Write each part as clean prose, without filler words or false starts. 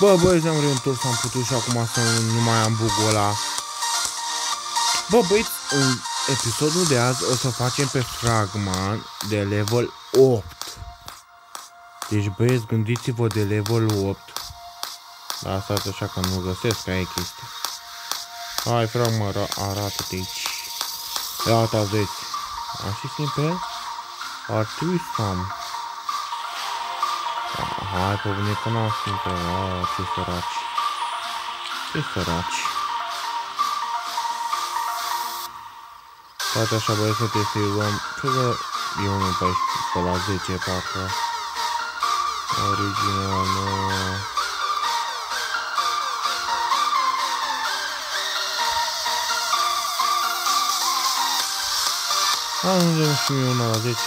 Bă, băieți, am reîntors, am putut și acum să nu mai am bug-ul ăla. Bă, băieți, în episodul de azi o să facem pe fragman de level 8. Deci, băieți, gândiți-vă de level 8. Da, stați așa că nu găsesc, aia e chestia. Hai, fragman, arată-te aici. Ia uitați, băieți. Așa simplu? Ar trebui să am. Hai, pe bune că n-am simplu. Ce săraci. Ce săraci. Stați așa, băieți, să te luăm. Cred că e unul pe la 10, parcă. Original, nu și mie una la 10.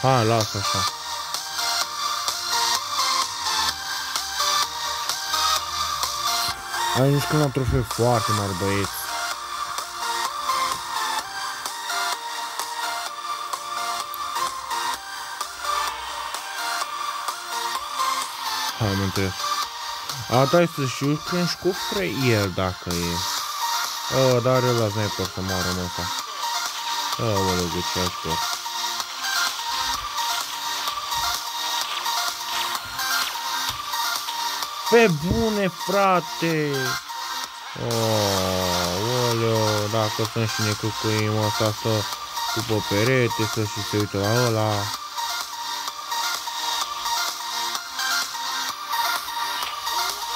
Hai, lasă așa. Ai nici când am trofeu foarte mare, băieți. Hai, mă întreb. Dai să știu când și cu el dacă e. Dar el azi n-ai pot să moară, mă, ăsta. Aoleu, de ce aștept. Pe bune, frate! Aoleu, dacă sunt și necăcuim ăsta să după perete, să și se uită la ăla.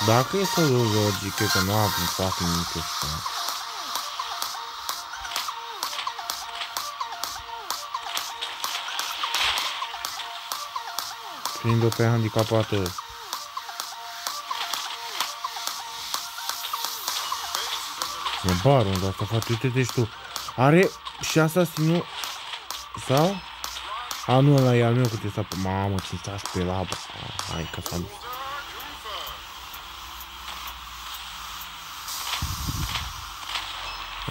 Dacă e să logic, cred că nu am fucking nimic ăsta. Prind-o pe handicapată. E barul de asta, frate, uite, deci tu. Are și asasinul sau? Nu, ăla e al meu, câte s-a... Mamă, 15 pe la... Hai că s-a dus.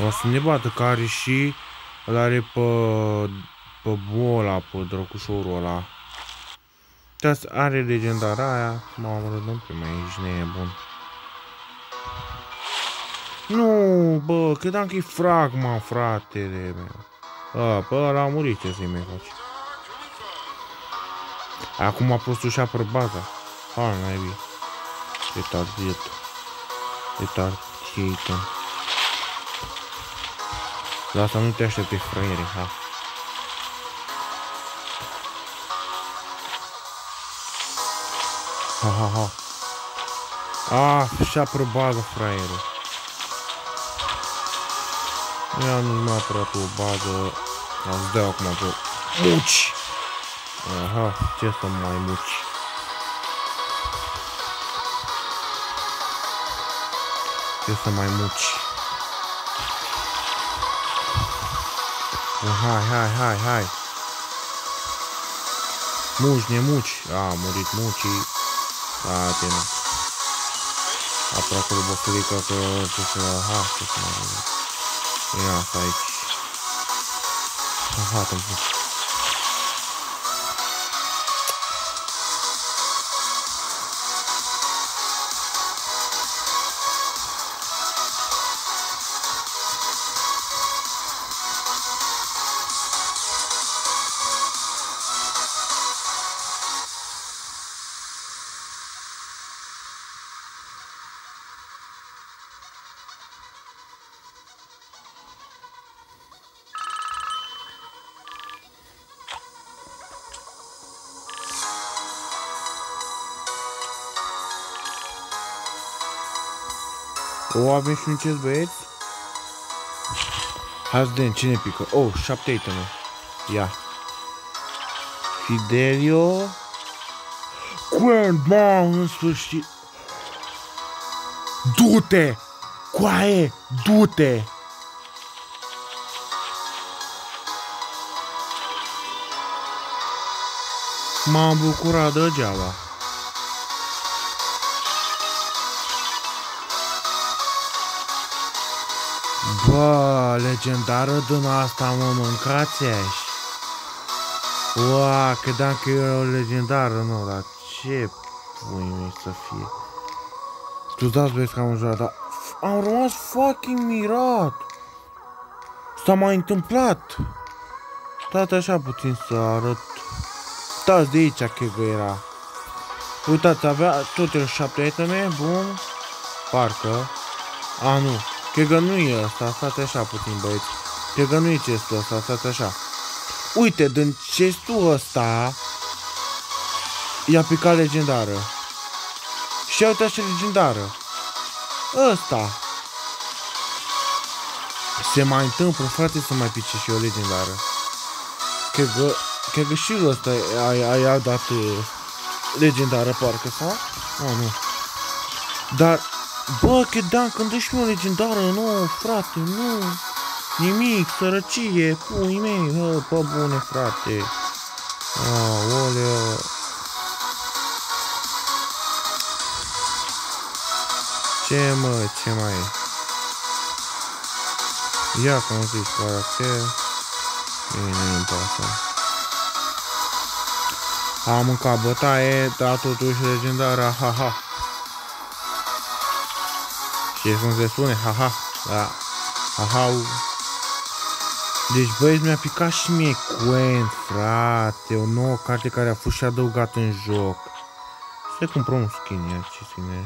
O să ne bată, că are și... Îl are pe bola, pe drăcușorul ăla. Are legendara aia. Mamă, rădăm pe mai ești nebun. Nu, bă, credeam că e fragman, fratele meu. Pe ăla a murit, ce să-i mai faci. Acum a pus ușa pe baza. Hai, naibii. Retardiet. Retardiet. La asta nu te aștepte, fraiere, ha. Ha. Și-a pe bază, fraiere. Ia nu mai apărat o bază. Îți dau acum pe muci. Aha, ce să mai muci. Ce să mai muci. Hai. Muci, nemuci. A murit mucii. Te-na. Apărat acolo băsărica că ce să... ce să mai muci. Ia asta aici. Te-am pus. Avem și un chest, băieți? Hai să vedem cine pică. 7 iteme. Ia. Fidelio. Curent, mamă, în sfârșit. Du-te! Coaie! Du-te! M-am bucurat degeaba. Bă, legendară din asta, mă, mâncați-aș. Ua, credeam că era o legendară, nu, dar ce pui mei să fie. Tu dați băieți că am jurat, dar am rămas fucking mirat. S-a mai întâmplat. Stați așa puțin să arăt. Stați de aici că era. Uitați, avea toate 7 iteme, bun. Parcă. A, nu. Cred că nu e ăsta, stați așa puțin băieți. Cred că nu e chestul ăsta, stați așa. Uite, din chestul ăsta i-a picat legendară. Și uite așa legendară. Ăsta. Se mai întâmplă, frate, să mai pice și o legendară. Cred că și ăsta i-a dat legendară, parcă, sau? Oh, nu. Dar, bă, credeam când dă și o legendară, nu, frate, nu. Nimic, sărăcie, pui mei, pe bune, frate. Aoleu. Ce mă, ce mai e? Ia cum zici, caracter. Nu-mi pasă. Am mâncat bătaie, dar totuși legendară, haha. Și cum se spune, haha, da, haha. Deci băieți, mi-a picat și mie Quen, frate, o nouă carte care a fost și adăugată în joc. Să cumpărăm un skin, ia, ce skin e?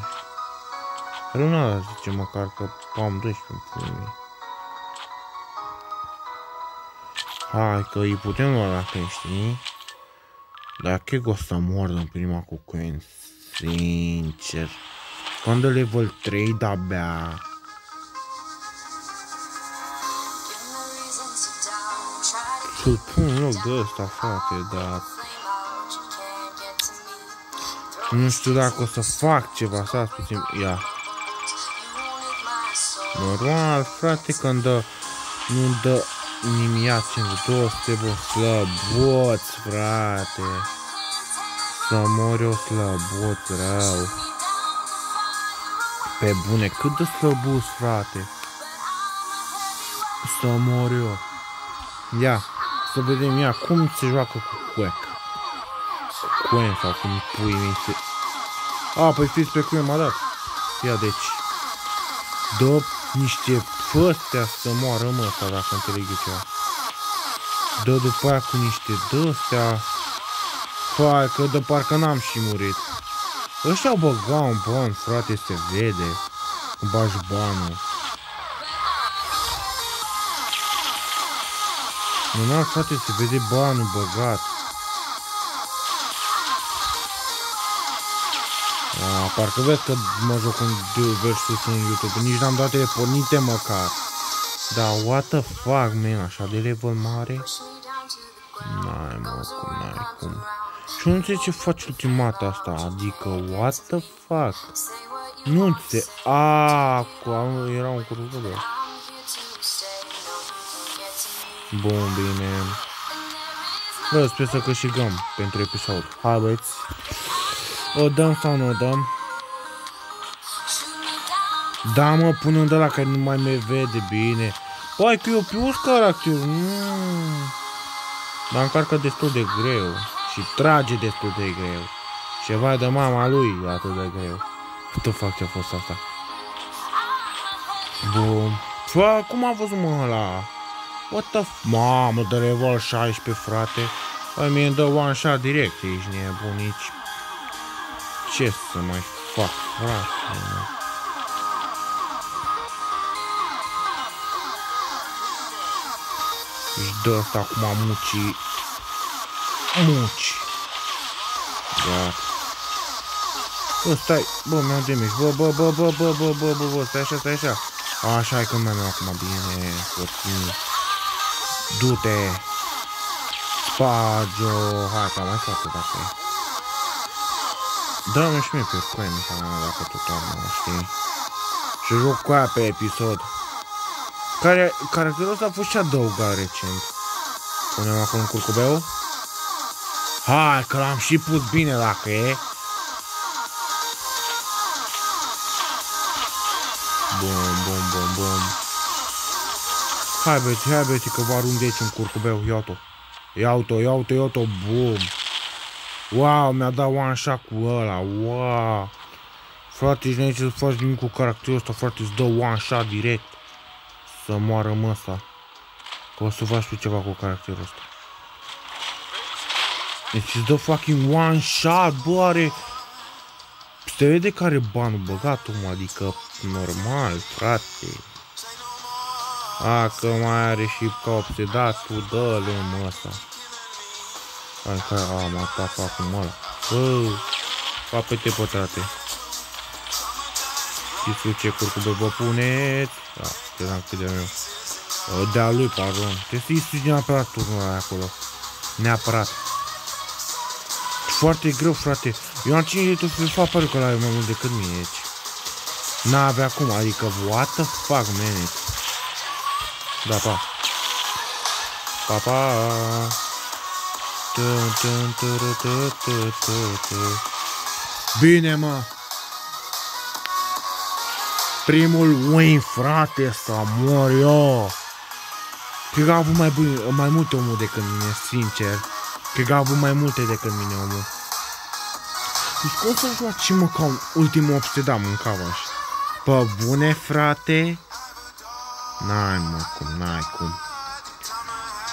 Rău zice măcar că am 12 în pui. Hai că îi putem lua dacă știi. Dar cred că o să mor în prima cu Quen, sincer. Când de level 3 de-abia. Să-l pun în loc de ăsta, frate, dar... Nu știu dacă o să fac ceva, stați puțin, ia. Normal, frate, când dă... Nu dă nimic, 200, bă, slăboți, frate. Să mor eu slăboți, rău. Pe bune, cât de slăbuți, frate. Să mor eu. Ia, să vedem, ia, cum se joacă cu Quack. Quen sau cum pui mei se... A, păi fiți pe Quen m-a dat. Ia, deci. Dă niște făstea să moară, mă, ăsta, dacă înțeleg eu ceva. Dă după aia cu niște dă-astea. Fai, că de parcă n-am și murit. Ăștia au băgat un ban, frate, se vede. Îmi bagi banul. Normal, frate, se vede banul băgat. Parcă vezi că mă joc un versus în YouTube. Nici n-am dat pornite măcar. Da, what the fuck, man, așa de level mare? N-ai, mă, cum n-ai cum. Și nu înțeleg ce faci ultimata asta, adică, what the fuck? Nu înțeleg, era un curvă. Bun, bine. Bă, sper să câștigăm pentru episod. Hai, băieți. O dăm sau nu o dăm? Da, mă, pune-un de la care nu mai me vede bine. Păi, că eu plus caracterul. Dar încarcă destul de greu. Și trage destul de greu. Și vai de mama lui e atât de greu. What the fuck, ce-a fost asta? Bun. Fă, cum a văzut, mă, ăla? What the f... Mamă, de level 16, frate. Păi, mie îmi dă one shot direct. Ești nebunici. Ce să mai fac, frate? Își dă asta acum muci. Muci. Da. Bă, stai. Bă, mi-au damage. Bă, stai așa, stai așa. Așa e când mi-am acum bine. Puțin. Du-te. Spagio. Hai, că mai fac dacă e. Dă-mi și mie pe Quen, dacă tot am, știi? Și joc cu aia pe episod. Caracterul ăsta a fost și adăugat recent. Punem acolo în curcubeu. Hai, că l-am și pus bine dacă e. Bun. Hai, băieți, că vă arunc de aici în curcubeu, ia-o. Iau-o, bum. Wow, mi-a dat one shot cu ăla, wow. Frate, ești aici să faci nimic cu caracterul ăsta, frate, îți dă one shot direct. Să moară măsa. Că o să faci tu ceva cu caracterul ăsta. Deci îți dă fucking one shot, bă, are... Se vede că are banul băgat, om, adică normal, frate. A, că mai are și ca obsedat, tu dă-le mă ăsta. Hai, am atacat acum ăla. Bă, capete pătrate. Știți ce curcube vă puneți? Da, credeam că de-a meu. De-a lui, pardon. Trebuie să-i sus neapărat turnul ăla acolo. Neapărat. Foarte greu, frate. Eu am 5 de fapt pare că ăla e mai mult decât mine aici. N-avea cum, adică, what the fuck, man. Da, pa. Pa, pa. Bine, mă. Primul win, frate, să mor eu. Cred că a avut mai multe omul decât mine, sincer. Cred că a avut mai multe decât mine omul. Deci cum să joace, mă, ca un ultimul obsedat, mâncava așa. Pă bune, frate? N-ai, mă, cum, n-ai cum.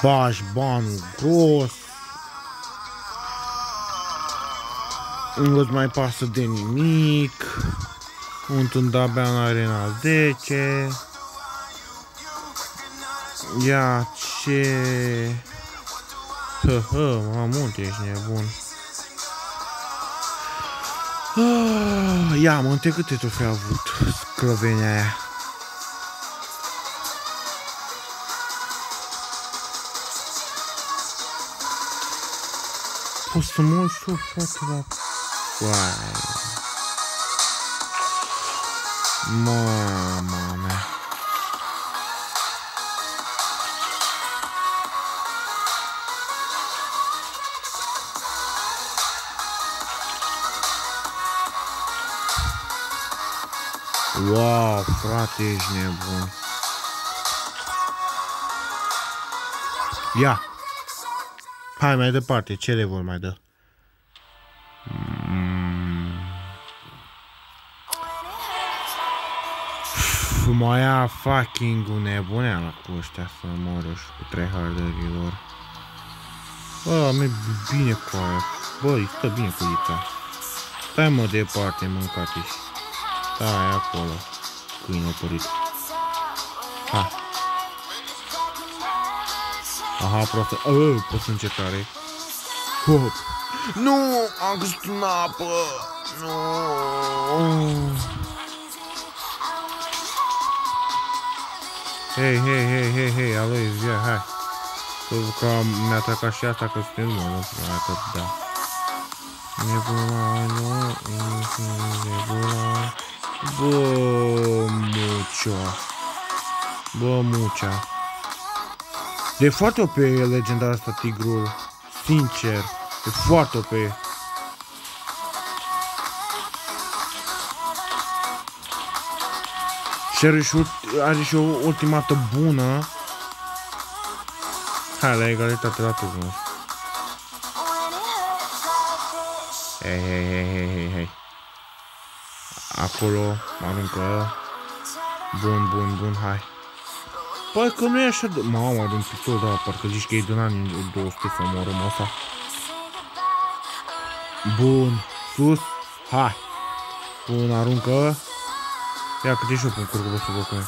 Bași banul gros. Nu-ți mai pasă de nimic. Sunt de-abia în arena 10. Ia ce... mamă, ești nebun. Ia, mă, între câte trofee a avut sclăvenia aia? Poți să mă uit eu, frate, la... Uai... Mama mea. Wow, frate, ești nebun. Ia. Hai mai departe, ce level mai dă? Mă ia fucking-ul nebuneala cu ăștia să moră și cu tryharderilor. Bă, mi-e bine cu aia. Bă, îi stă bine cu Ița. Stai, mă, departe, mâncate-și. Stai acolo, câine opărit. Ha. Aha, prostă. Prostă încercare. Hop. Nu, am căzut în apă. Nu. Hei, Alois, ia, hai. Că mi-a atacat și asta, că suntem numai, că da. Nebula. Bă, mucea. E foarte OP legendar asta, tigrul. Sincer, e foarte OP. Și are și o ultimată bună. Hai, la egalitate la turnul. Hei. Acolo, mă aruncă. Bun, hai. Păi că nu e așa de... Mamă, are un pistol, da, parcă zici că e din anii 200 să moară masa. Bun, sus, hai. Bun, aruncă. Ia câte și eu pun curcubeu să văd cum e.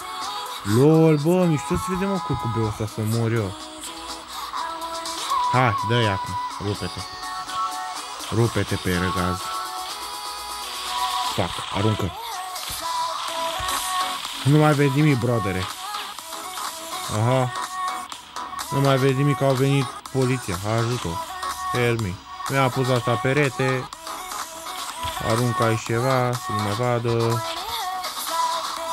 LOL, bă, mișto să vedem o curcubeu ăsta să mor eu. Hai, dă-i acum, rupe-te. Rupe-te pe răgaz. Fac, aruncă. Nu mai vezi nimic, brodere. Aha. Nu mai vezi nimic, au venit poliția. Ajută-o. Help me. Mi-a pus asta perete. Aruncă aici ceva, să nu mai vadă.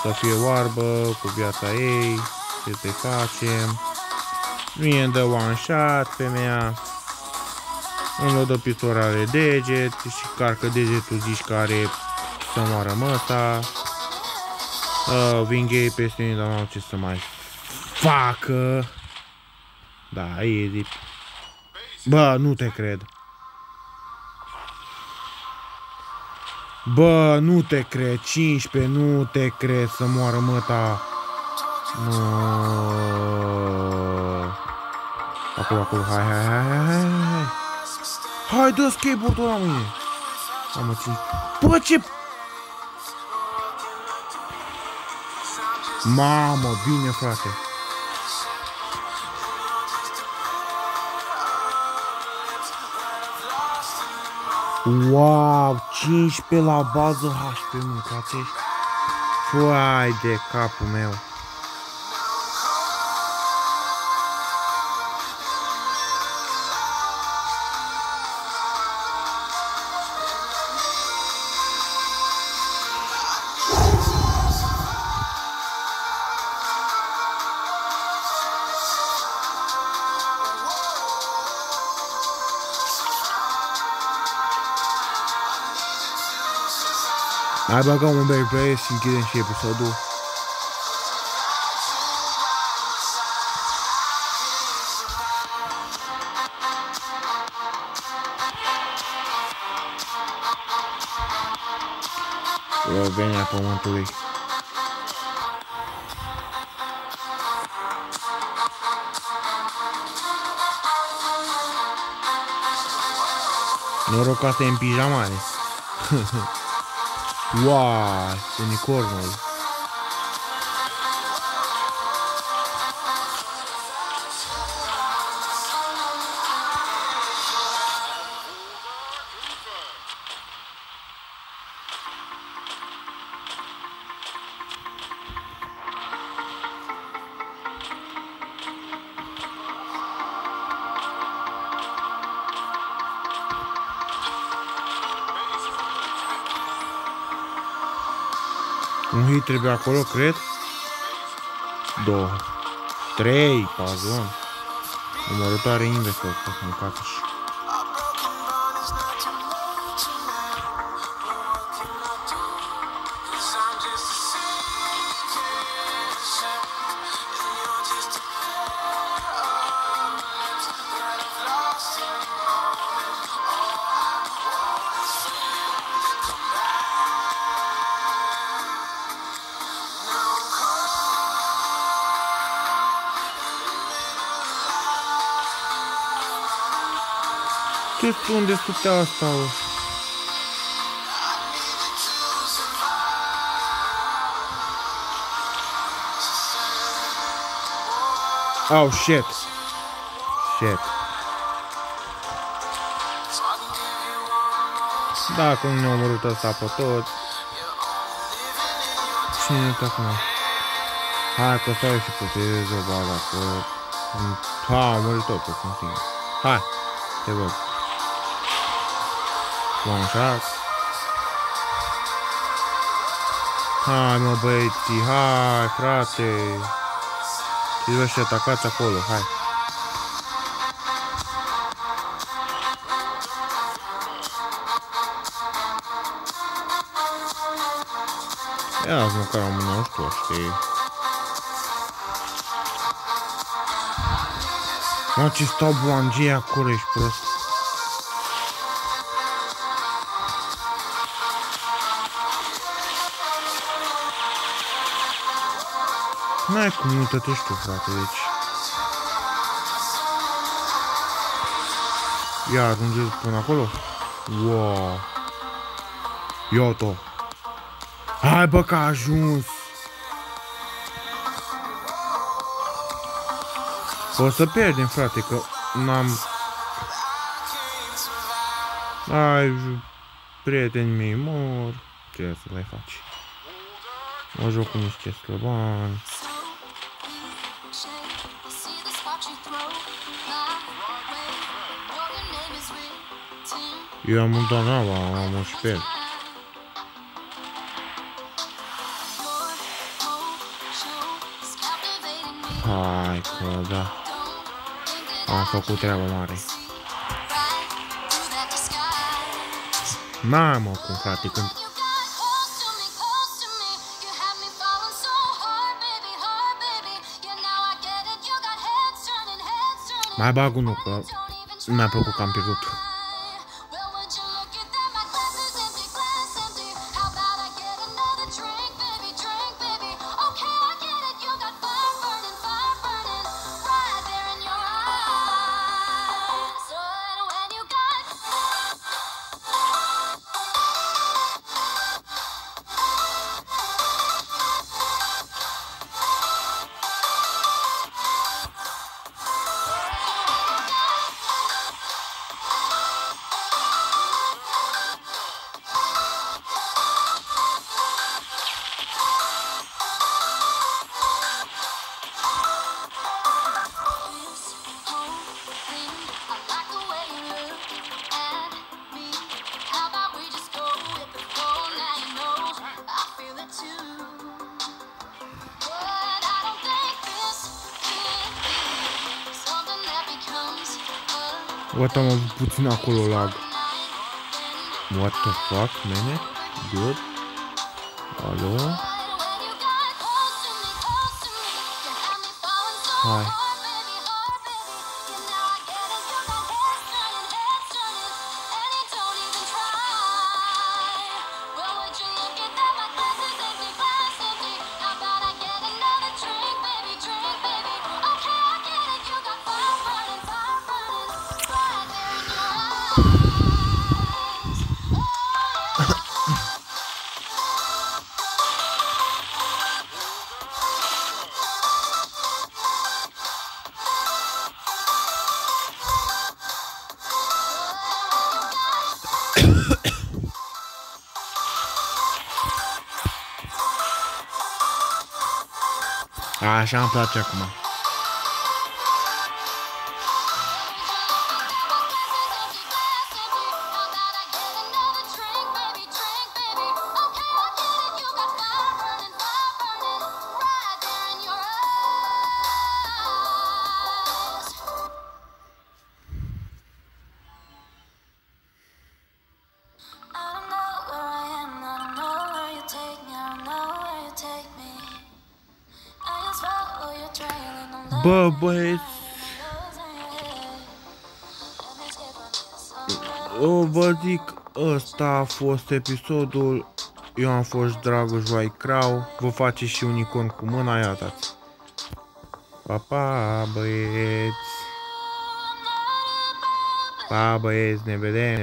Să fie oarbă cu viața ei. Ce te facem? Mie îmi dă one shot, femeia. Îmi dă pistol, are deget și carcă degetul, zici că are să moară măta. Vin gay peste mine, dar n-am ce să mai facă. Da, easy. Bă, nu te cred. Bă, nu te cred. 15, nu te cred să moară măta. No. Acolo, acolo. Hai. Hai, dă skateboard-ul la mine. Am ținut. Bă, ce... Mamă, bine, frate. Wow, 15 la bază HP, mâncați-și. Foai de capul meu. Hai băgăm un break play și închidem și episodul. Venia pământului. Noroc că asta e în pijamare. Wow, unicornul. Un hit trebuie acolo, cred. 2, 3, pazon. Numărătoare investor, să mâncați. Unde stătea asta? Oh, shit. Dacă nu ne-a omorât ăsta pe tot. Cine e acum? Hai că stau și putez o bala că... Ha, a omorât totul, sunt singur. Hai, te văd. One shot. Hai mă băieții, hai frate. Trebuie să atacați acolo, hai. Ia-ți măcar am un nostru, știi. Mă, ce stau buangii acolo, ești prost. N-ai cum nu tătești tu, frate, deci... Ia, ajunge până acolo. Wow. Iată. Hai, bă, că a ajuns. O să pierdem, frate, că n-am... Ai, prietenii mei mor. Ce să le faci? Mă joc cu niște slăbani. Eu am un donava, am un șper. Hai că da. Am făcut treaba mare. Mamă, cum frate, când... Mai bag unul, că Mi-a plăcut că am pierdut. What, am avut puțin acolo lag. What the fuck, man? Good. Alo? Hai. Așa îmi place acum. Bă, băieți, vă zic, ăsta a fost episodul. Eu am fost Dragoș Vaicrau. Vă faceți și un icon cu mâna, iată-ți. Pa, pa, băieți. Pa, băieți, ne vedem.